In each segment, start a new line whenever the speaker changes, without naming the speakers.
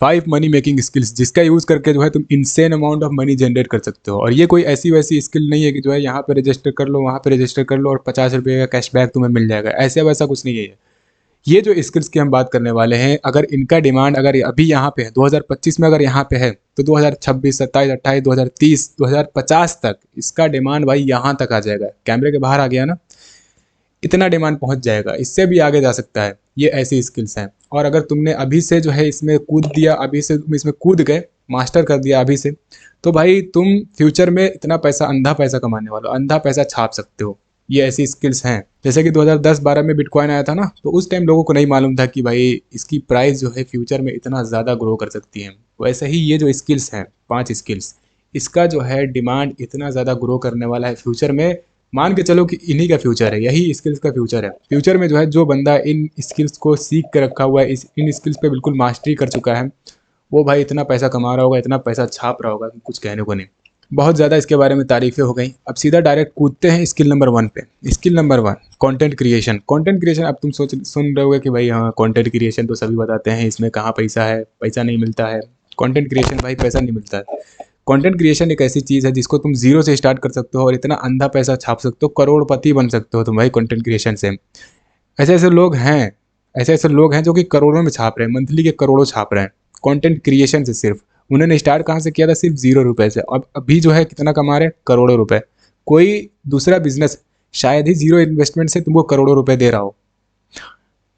5 money making skills जिसका use करके जो है तुम insane amount of money generate कर सकते हो। और ये कोई ऐसी वैसी स्किल नहीं है कि जो है यहाँ पे रजिस्टर कर लो, वहाँ पे रजिस्टर कर लो और 50 रुपये का कैशबैक तुम्हें मिल जाएगा, ऐसा वैसा कुछ नहीं है ये जो स्किल्स की हम बात करने वाले हैं, अगर इनका डिमांड अगर अभी यहाँ पे है 2025 में, अगर यहाँ पे है तो 2026, 27, 28, 2030, 2050 तक इसका डिमांड भाई यहाँ तक आ जाएगा। कैमरे के बाहर आ गया ना, इतना डिमांड पहुंच जाएगा, इससे भी आगे जा सकता है। ये ऐसी स्किल्स हैं। और अगर तुमने अभी से जो है इसमें कूद दिया, अभी से तुम इसमें कूद गए, मास्टर कर दिया अभी से, तो भाई तुम फ्यूचर में इतना पैसा, अंधा पैसा कमाने वाले हो, अंधा पैसा छाप सकते हो। ये ऐसी स्किल्स हैं। जैसे कि 2010-12 में बिटकॉइन आया था ना, तो उस टाइम लोगों को नहीं मालूम था कि भाई इसकी प्राइस जो है फ्यूचर में इतना ज़्यादा ग्रो कर सकती है। वैसे ही ये जो स्किल्स हैं, 5 स्किल्स, इसका जो है डिमांड इतना ज़्यादा ग्रो करने वाला है फ्यूचर में। मान के चलो कि इन्हीं का फ्यूचर है, यही स्किल्स का फ्यूचर है। फ्यूचर में जो है जो बंदा इन स्किल्स को सीख कर रखा हुआ है, इन स्किल्स पे बिल्कुल मास्टरी कर चुका है, वो भाई इतना पैसा कमा रहा होगा, इतना पैसा छाप रहा होगा कि कुछ कहने को नहीं। बहुत ज़्यादा इसके बारे में तारीफें हो गई। अब सीधा डायरेक्ट कूदते हैं स्किल नंबर 1 पे। Skill number 1, content creation. Content creation, अब तुम सुन रहे होगे कि भाई हाँ कंटेंट क्रिएशन तो सभी बताते हैं, इसमें कहाँ पैसा है, पैसा नहीं मिलता है। कंटेंट क्रिएशन भाई पैसा नहीं मिलता है। कंटेंट क्रिएशन एक ऐसी चीज़ है जिसको तुम जीरो से स्टार्ट कर सकते हो और इतना अंधा पैसा छाप सकते हो, करोड़पति बन सकते हो तुम भाई कंटेंट क्रिएशन से। ऐसे ऐसे लोग हैं, ऐसे ऐसे लोग हैं जो कि करोड़ों में छाप रहे हैं, मंथली के करोड़ों छाप रहे हैं कंटेंट क्रिएशन से। सिर्फ उन्होंने स्टार्ट कहाँ से किया था? सिर्फ 0 रुपए से। अब अभी जो है कितना कमा रहे हैं? करोड़ों रुपए। कोई दूसरा बिजनेस शायद ही जीरो इन्वेस्टमेंट से तुमको करोड़ों रुपए दे रहा हो।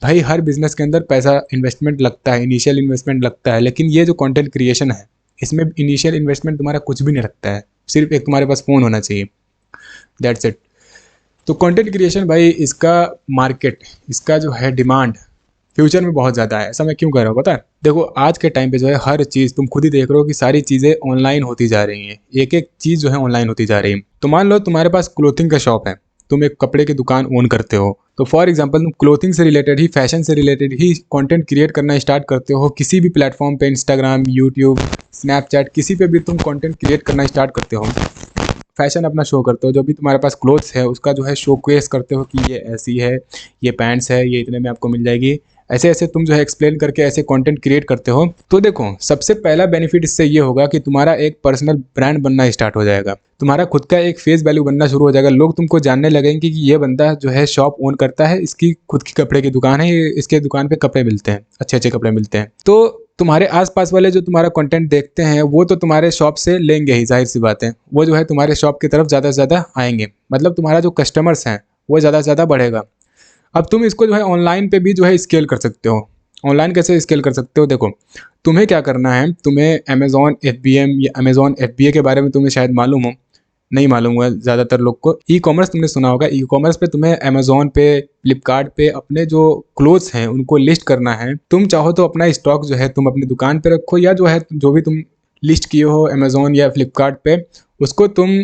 भाई हर बिजनेस के अंदर पैसा इन्वेस्टमेंट लगता है, इनिशियल इन्वेस्टमेंट लगता है, लेकिन ये जो कंटेंट क्रिएशन है इसमें इनिशियल इन्वेस्टमेंट तुम्हारा कुछ भी नहीं लगता है, सिर्फ एक तुम्हारे पास फ़ोन होना चाहिए, दैट्स इट। तो कंटेंट क्रिएशन भाई, इसका मार्केट, इसका जो है डिमांड फ्यूचर में बहुत ज़्यादा है। ऐसा मैं क्यों कह रहा हूँ पता है? देखो आज के टाइम पे जो है हर चीज़ तुम खुद ही देख रहे हो कि सारी चीज़ें ऑनलाइन होती जा रही हैं, एक एक चीज़ जो है ऑनलाइन होती जा रही है। तो मान लो तुम्हारे पास क्लोथिंग का शॉप है, तुम एक कपड़े की दुकान ओन करते हो, तो फॉर एग्जांपल तुम क्लोथिंग से रिलेटेड ही, फैशन से रिलेटेड ही कंटेंट क्रिएट करना स्टार्ट करते हो किसी भी प्लेटफॉर्म पे, इंस्टाग्राम, यूट्यूब, स्नैपचैट, किसी पे भी तुम कंटेंट क्रिएट करना स्टार्ट करते हो, फैशन अपना शो करते हो, जो भी तुम्हारे पास क्लोथ्स है उसका जो है शो केस करते हो कि ये ऐसी है, ये पैंट्स है, ये इतने में आपको मिल जाएगी, ऐसे ऐसे तुम जो है एक्सप्लेन करके ऐसे कंटेंट क्रिएट करते हो। तो देखो सबसे पहला बेनिफिट इससे ये होगा कि तुम्हारा एक पर्सनल ब्रांड बनना स्टार्ट हो जाएगा, तुम्हारा खुद का एक फेस वैल्यू बनना शुरू हो जाएगा। लोग तुमको जानने लगेंगे कि ये बंदा जो है शॉप ओन करता है, इसकी खुद की कपड़े की दुकान है, इसके दुकान पे कपड़े मिलते हैं, अच्छे अच्छे कपड़े मिलते हैं। तो तुम्हारे आसपास वाले जो तुम्हारा कंटेंट देखते हैं वो तो तुम्हारे शॉप से लेंगे ही, जाहिर सी बात है, वो जो है तुम्हारे शॉप की तरफ ज़्यादा से ज़्यादा आएंगे, मतलब तुम्हारा जो कस्टमर्स हैं वो ज़्यादा से ज़्यादा बढ़ेगा। अब तुम इसको जो है ऑनलाइन पे भी जो है स्केल कर सकते हो। ऑनलाइन कैसे स्केल कर सकते हो? देखो तुम्हें क्या करना है, तुम्हें अमेजॉन FBM या अमेजॉन FBA के बारे में तुम्हें शायद मालूम हो, नहीं मालूम हुआ ज़्यादातर लोग को। ई कॉमर्स तुमने सुना होगा, ई कॉमर्स पे तुम्हें अमेजोन पे, फ्लिपकार्ट पे अपने जो क्लोथ्स हैं उनको लिस्ट करना है। तुम चाहो तो अपना स्टॉक जो है तुम अपनी दुकान पे रखो, या जो है जो भी तुम लिस्ट किए हो अमेजोन या फ्लिपकार्ट पे, उसको तुम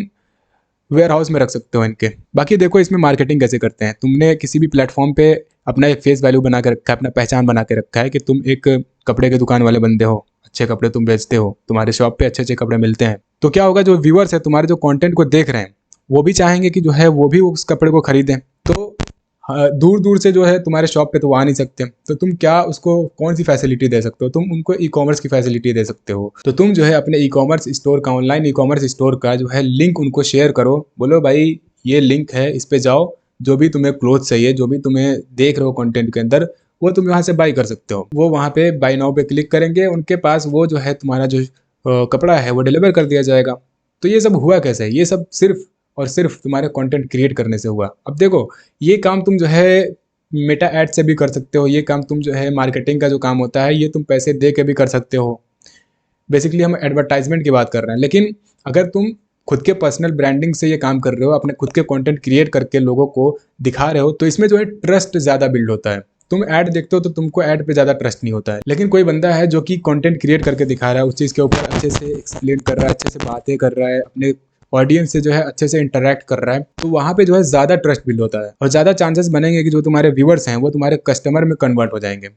वेयर हाउस में रख सकते हो इनके। बाकी देखो इसमें मार्केटिंग कैसे करते हैं, तुमने किसी भी प्लेटफॉर्म पे अपना एक फेस वैल्यू बना के रखा है, अपना पहचान बना के रखा है कि तुम एक कपड़े के दुकान वाले बंदे हो, अच्छे कपड़े तुम बेचते हो, तुम्हारे शॉप पे अच्छे अच्छे कपड़े मिलते हैं। तो क्या होगा, जो व्यूअर्स है तुम्हारे जो कंटेंट को देख रहे हैं वो भी चाहेंगे कि जो है वो भी उस कपड़े को खरीदें। तो दूर दूर से जो है तुम्हारे शॉप पे तो वो आ नहीं सकते, तो तुम क्या उसको कौन सी फैसिलिटी दे सकते हो? तुम उनको ई कॉमर्स की फैसिलिटी दे सकते हो। तो तुम जो है अपने ई कॉमर्स स्टोर का, ऑनलाइन ई कॉमर्स स्टोर का जो है लिंक उनको शेयर करो, बोलो भाई ये लिंक है, इस पे जाओ, जो भी तुम्हें क्लोथ चाहिए, जो भी तुम्हें देख रहे हो कंटेंट के अंदर, वो तुम यहाँ से बाई कर सकते हो। वो वहाँ पे बाई नाउ पे क्लिक करेंगे, उनके पास वो जो है तुम्हारा जो कपड़ा है वो डिलीवर कर दिया जाएगा। तो ये सब हुआ कैसे? ये सब सिर्फ और सिर्फ तुम्हारे कंटेंट क्रिएट करने से हुआ। अब देखो ये काम तुम जो है मेटा ऐड से भी कर सकते हो, ये काम तुम जो है मार्केटिंग का जो काम होता है ये तुम पैसे दे के भी कर सकते हो। बेसिकली हम एडवर्टाइजमेंट की बात कर रहे हैं, लेकिन अगर तुम खुद के पर्सनल ब्रांडिंग से ये काम कर रहे हो, अपने खुद के कंटेंट क्रिएट करके लोगों को दिखा रहे हो, तो इसमें जो है ट्रस्ट ज़्यादा बिल्ड होता है। तुम ऐड देखते हो तो तुमको ऐड पे ज़्यादा ट्रस्ट नहीं होता है, लेकिन कोई बंदा है जो कि कंटेंट क्रिएट करके दिखा रहा है, उस चीज़ के ऊपर अच्छे से एक्सप्लेन कर रहा है, अच्छे से बातें कर रहा है, अपने ऑडियंस से जो है अच्छे से इंटरेक्ट कर रहा है, तो वहाँ पे जो है ज़्यादा ट्रस्ट बिल्ड होता है और ज़्यादा चांसेस बनेंगे कि जो तुम्हारे व्यूअर्स हैं वो तुम्हारे कस्टमर में कन्वर्ट हो जाएंगे।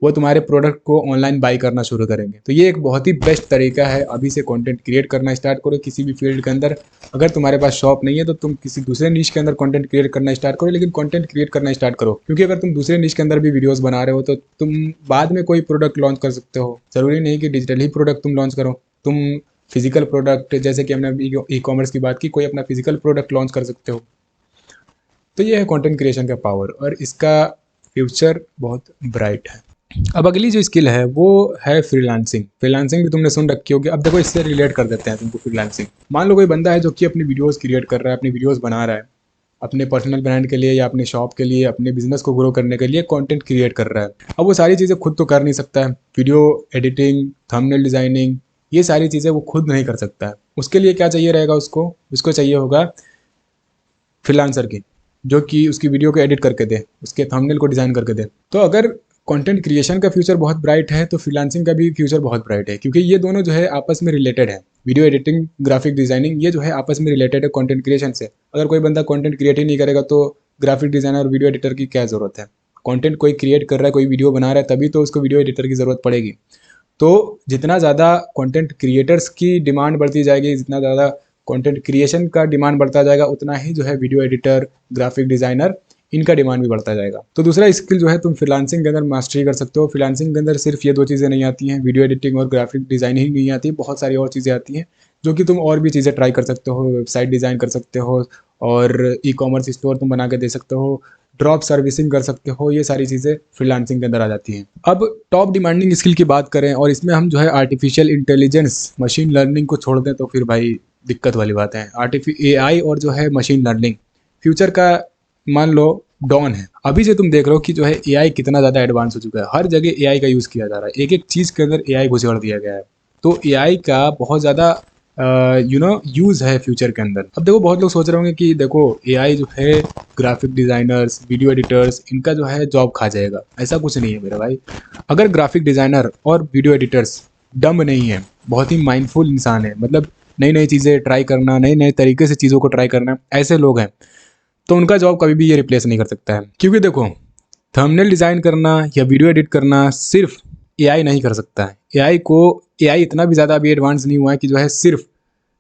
वो तुम्हारे प्रोडक्ट को ऑनलाइन बाई करना शुरू करेंगे। तो ये एक बहुत ही बेस्ट तरीका है अभी से कंटेंट क्रिएट करना स्टार्ट करो किसी भी फील्ड के अंदर। अगर तुम्हारे पास शॉप नहीं है तो तुम किसी दूसरे निश के अंदर कंटेंट क्रिएट करना स्टार्ट करो, लेकिन कंटेंट क्रिएट करना स्टार्ट करो, क्योंकि अगर तुम दूसरे निश के अंदर भी वीडियोस बना रहे हो तो तुम बाद में कोई प्रोडक्ट लॉन्च कर सकते हो। जरूरी नहीं कि डिजिटल ही प्रोडक्ट तुम लॉन्च करो, तुम फिजिकल प्रोडक्ट, जैसे कि हमने ई कॉमर्स की बात की, कोई अपना फिजिकल प्रोडक्ट लॉन्च कर सकते हो। तो ये है कंटेंट क्रिएशन का पावर और इसका फ्यूचर बहुत ब्राइट है। अब अगली जो स्किल है वो है फ्रीलांसिंग। फ्रीलांसिंग भी तुमने सुन रखी होगी। अब देखो इससे रिलेट कर देते हैं तुमको फ्रीलांसिंग। मान लो कोई बंदा है जो कि अपनी वीडियोस क्रिएट कर रहा है, अपनी वीडियोस बना रहा है अपने पर्सनल ब्रांड के लिए या अपने शॉप के लिए, अपने बिजनेस को ग्रो करने के लिए कंटेंट क्रिएट कर रहा है। अब वो सारी चीज़ें खुद तो कर नहीं सकता है, वीडियो एडिटिंग, थंबनेल डिजाइनिंग, ये सारी चीज़ें वो खुद नहीं कर सकता है। उसके लिए क्या चाहिए रहेगा, उसको चाहिए होगा फ्रीलांसर की, जो कि उसकी वीडियो को एडिट करके दे, उसके थंबनेल को डिज़ाइन करके दे। तो अगर कंटेंट क्रिएशन का फ्यूचर बहुत ब्राइट है तो फ्रीलांसिंग का भी फ्यूचर बहुत ब्राइट है, क्योंकि ये दोनों जो है आपस में रिलेटेड है। वीडियो एडिटिंग, ग्राफिक डिजाइनिंग, ये जो है आपस में रिलेटेड है कंटेंट क्रिएशन से। अगर कोई बंदा कंटेंट क्रिएट ही नहीं करेगा तो ग्राफिक डिजाइनर और वीडियो एडिटर की क्या ज़रूरत है। कंटेंट कोई क्रिएट कर रहा है, कोई वीडियो बना रहा है, तभी तो उसको वीडियो एडिटर की ज़रूरत पड़ेगी। तो जितना ज़्यादा कंटेंट क्रिएटर्स की डिमांड बढ़ती जाएगी, जितना ज़्यादा कंटेंट क्रिएशन का डिमांड बढ़ता जाएगा, उतना ही जो है वीडियो एडिटर, ग्राफिक डिज़ाइनर, इनका डिमांड भी बढ़ता जाएगा। तो दूसरा स्किल जो है तुम फ्रीलांसिंग के अंदर मास्टरी कर सकते हो। फ्रीलांसिंग के अंदर सिर्फ ये दो चीज़ें नहीं आती हैं, वीडियो एडिटिंग और ग्राफिक डिज़ाइनिंग नहीं आती, बहुत सारी और चीज़ें आती हैं जो कि तुम और भी चीज़ें ट्राई कर सकते हो। वेबसाइट डिज़ाइन कर सकते हो और ई कॉमर्स स्टोर तुम बना के दे सकते हो, ड्रॉप सर्विसिंग कर सकते हो। ये सारी चीज़ें फ्रीलांसिंग के अंदर आ जाती हैं। अब टॉप डिमांडिंग स्किल की बात करें और इसमें हम जो है आर्टिफिशियल इंटेलिजेंस, मशीन लर्निंग को छोड़ दें तो फिर भाई दिक्कत वाली बात है। AI और जो है मशीन लर्निंग फ्यूचर का मान लो डॉन है। अभी से तुम देख रहे हो कि जो है AI कितना ज़्यादा एडवांस हो चुका है, हर जगह AI का यूज़ किया जा रहा है, एक एक चीज़ के अंदर AI घुसेड़ दिया गया है। तो AI का बहुत ज़्यादा यूज़ है फ्यूचर के अंदर। अब देखो बहुत लोग सोच रहे होंगे कि देखो AI जो है ग्राफिक डिज़ाइनर्स, वीडियो एडिटर्स, इनका जो है जॉब खा जाएगा। ऐसा कुछ नहीं है मेरा भाई। अगर ग्राफिक डिज़ाइनर और वीडियो एडिटर्स डम नहीं है, बहुत ही माइंडफुल इंसान है, मतलब नई नई चीज़ें ट्राई करना, नए नए तरीके से चीज़ों को ट्राई करना, ऐसे लोग हैं, तो उनका जॉब कभी भी ये रिप्लेस नहीं कर सकता है। क्योंकि देखो थंबनेल डिज़ाइन करना या वीडियो एडिट करना सिर्फ AI नहीं कर सकता है। AI इतना भी ज़्यादा अभी एडवांस नहीं हुआ है कि जो है सिर्फ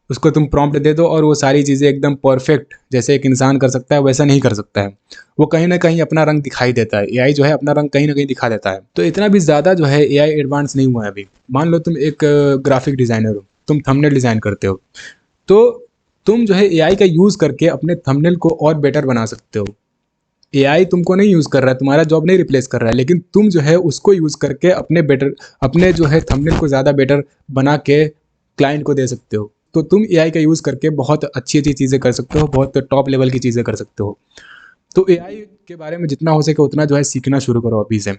उसको तुम प्रॉम्प्ट दे दो और वो सारी चीज़ें एकदम परफेक्ट जैसे एक इंसान कर सकता है वैसा नहीं कर सकता है। वो कहीं ना कहीं अपना रंग दिखाई देता है। AI जो है अपना रंग कहीं ना कहीं दिखा देता है। तो इतना भी ज़्यादा जो है AI एडवांस नहीं हुआ है अभी। मान लो तुम एक ग्राफिक डिज़ाइनर हो, तुम थंबनेल डिज़ाइन करते हो, तो तुम जो है AI का यूज़ करके अपने थंबनेल को और बेटर बना सकते हो। AI तुमको नहीं यूज़ कर रहा है, तुम्हारा जॉब नहीं रिप्लेस कर रहा है, लेकिन तुम जो है उसको यूज़ करके अपने जो है थंबनेल को ज़्यादा बेटर बना के क्लाइंट को दे सकते हो। तो तुम AI का यूज़ करके बहुत अच्छी अच्छी चीज़ें कर सकते हो, बहुत टॉप लेवल की चीज़ें कर सकते हो। तो AI के बारे में जितना हो सके उतना जो है सीखना शुरू करो अभी से।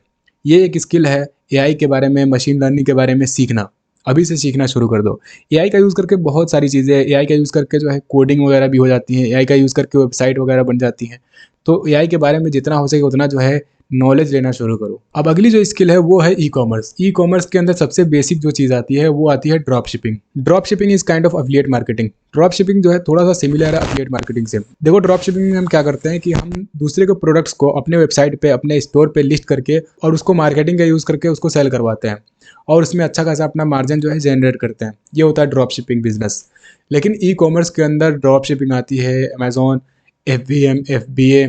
ये एक स्किल है, AI के बारे में, मशीन लर्निंग के बारे में सीखना। अभी से सीखना शुरू कर दो। AI का यूज़ करके बहुत सारी चीज़ें, AI का यूज़ करके जो है कोडिंग वगैरह भी हो जाती हैं, AI का यूज़ करके वेबसाइट वगैरह बन जाती हैं। तो AI के बारे में जितना हो सके उतना जो है नॉलेज लेना शुरू करो। अब अगली जो स्किल है वो है ई कॉमर्स। ई कॉमर्स के अंदर सबसे बेसिक जो चीज़ आती है वो आती है drop shipping. Drop shipping is kind of affiliate marketing. Drop shipping जो है थोड़ा सा सिमिलर है अफिलिएट मार्केटिंग से। देखो ड्रॉप शिपिंग में हम क्या करते हैं कि हम दूसरे के प्रोडक्ट्स को अपने वेबसाइट पे, अपने स्टोर पे लिस्ट करके और उसको मार्केटिंग का यूज़ करके उसको सेल करवाते हैं और उसमें अच्छा खासा अपना मार्जिन जो है जनरेट करते हैं। ये होता है ड्रॉप शिपिंग बिजनेस। लेकिन ई कॉमर्स के अंदर ड्रॉप शिपिंग आती है, अमेजोन, FBM, FBA,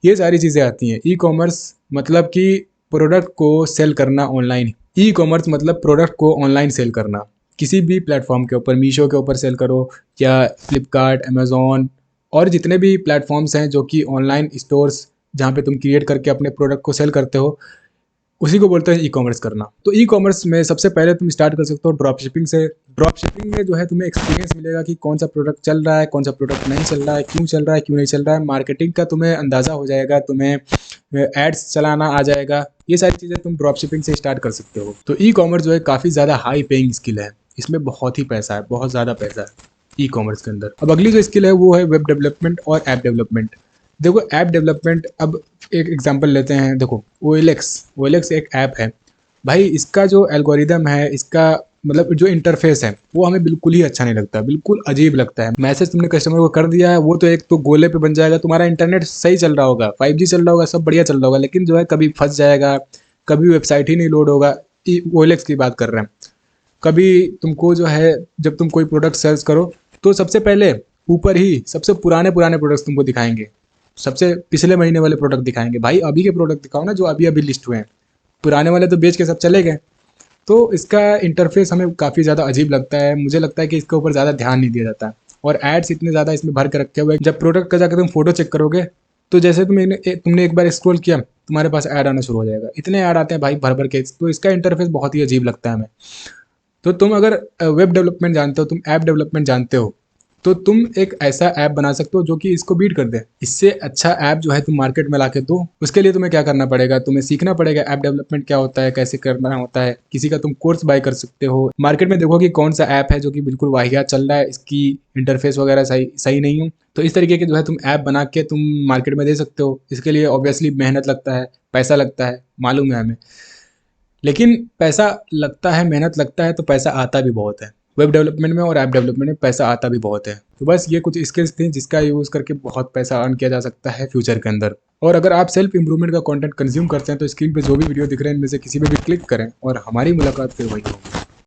ये सारी चीज़ें आती हैं। ई कॉमर्स मतलब कि प्रोडक्ट को सेल करना ऑनलाइन। ई कॉमर्स मतलब प्रोडक्ट को ऑनलाइन सेल करना, किसी भी प्लेटफॉर्म के ऊपर, मीशो के ऊपर सेल करो या फ्लिपकार्ट, अमेजोन और जितने भी प्लेटफॉर्म्स हैं जो कि ऑनलाइन स्टोर्स जहाँ पे तुम क्रिएट करके अपने प्रोडक्ट को सेल करते हो, उसी को बोलते हैं ई कॉमर्स करना। तो ई कॉमर्स में सबसे पहले तुम स्टार्ट कर सकते हो ड्रॉप शिपिंग से। ड्रॉप शिपिंग में जो है तुम्हें एक्सपीरियंस मिलेगा कि कौन सा प्रोडक्ट चल रहा है, कौन सा प्रोडक्ट नहीं चल रहा है, क्यों चल रहा है, क्यों नहीं चल रहा है। मार्केटिंग का तुम्हें अंदाज़ा हो जाएगा, तुम्हें एड्स चलाना आ जाएगा। ये सारी चीज़ें तुम ड्रॉप शिपिंग से स्टार्ट कर सकते हो। तो ई कॉमर्स जो है काफ़ी ज़्यादा हाई पेइंग स्किल है, इसमें बहुत ही पैसा है, बहुत ज़्यादा पैसा है ई कॉमर्स के अंदर। अब अगली जो स्किल है वो है वेब डेवलपमेंट और ऐप डेवलपमेंट। देखो ऐप डेवलपमेंट, अब एक एग्जांपल लेते हैं। देखो OLX एक ऐप है भाई। इसका जो एल्गोरिदम है, इसका मतलब जो इंटरफेस है वो हमें बिल्कुल ही अच्छा नहीं लगता, बिल्कुल अजीब लगता है। मैसेज तुमने कस्टमर को कर दिया है, वो तो एक तो गोले पे बन जाएगा, तुम्हारा इंटरनेट सही चल रहा होगा, 5G चल रहा होगा, सब बढ़िया चल रहा होगा, लेकिन जो है कभी फंस जाएगा, कभी वेबसाइट ही नहीं लोड होगा। OLX की बात कर रहे हैं। कभी तुमको जो है जब तुम कोई प्रोडक्ट सर्च करो तो सबसे पहले ऊपर ही सबसे पुराने पुराने प्रोडक्ट्स तुमको दिखाएंगे, सबसे पिछले महीने वाले प्रोडक्ट दिखाएंगे। भाई अभी के प्रोडक्ट दिखाओ ना जो अभी अभी लिस्ट हुए हैं, पुराने वाले तो बेच के सब चले गए। तो इसका इंटरफेस हमें काफ़ी ज़्यादा अजीब लगता है। मुझे लगता है कि इसके ऊपर ज़्यादा ध्यान नहीं दिया जाता है और एड्स इतने ज़्यादा इसमें भर के रखे हुए हैं। जब प्रोडक्ट का जाकर तुम फोटो चेक करोगे तो जैसे तुमने एक बार स्क्रॉल किया तुम्हारे पास ऐड आना शुरू हो जाएगा। इतने ऐड आते हैं भाई भर भर के, तो इसका इंटरफेस बहुत ही अजीब लगता है हमें। तो तुम अगर वेब डेवलपमेंट जानते हो, तुम ऐप डेवलपमेंट जानते हो, तो तुम एक ऐसा ऐप बना सकते हो जो कि इसको बीट कर दे। इससे अच्छा ऐप जो है तुम मार्केट में ला के दो। उसके लिए तुम्हें क्या करना पड़ेगा, तुम्हें सीखना पड़ेगा ऐप डेवलपमेंट क्या होता है, कैसे करना होता है। किसी का तुम कोर्स बाय कर सकते हो। मार्केट में देखो कि कौन सा ऐप है जो कि बिल्कुल वाहियात चल रहा है, इसकी इंटरफेस वगैरह सही सही नहीं है। तो इस तरीके के जो है तुम ऐप बना के तुम मार्केट में दे सकते हो। इसके लिए ऑब्वियसली मेहनत लगता है, पैसा लगता है, मालूम है हमें। लेकिन पैसा लगता है, मेहनत लगता है, तो पैसा आता भी बहुत है। वेब डेवलपमेंट में और ऐप डेवलपमेंट में पैसा आता भी बहुत है। तो बस ये कुछ स्किल्स थी जिसका यूज़ करके बहुत पैसा अर्न किया जा सकता है फ्यूचर के अंदर। और अगर आप सेल्फ इंप्रूवमेंट का कंटेंट कंज्यूम करते हैं तो स्क्रीन पे जो भी वीडियो दिख रहे हैं इनमें से किसी पे भी क्लिक करें और हमारी मुलाकात फिर वही होगी।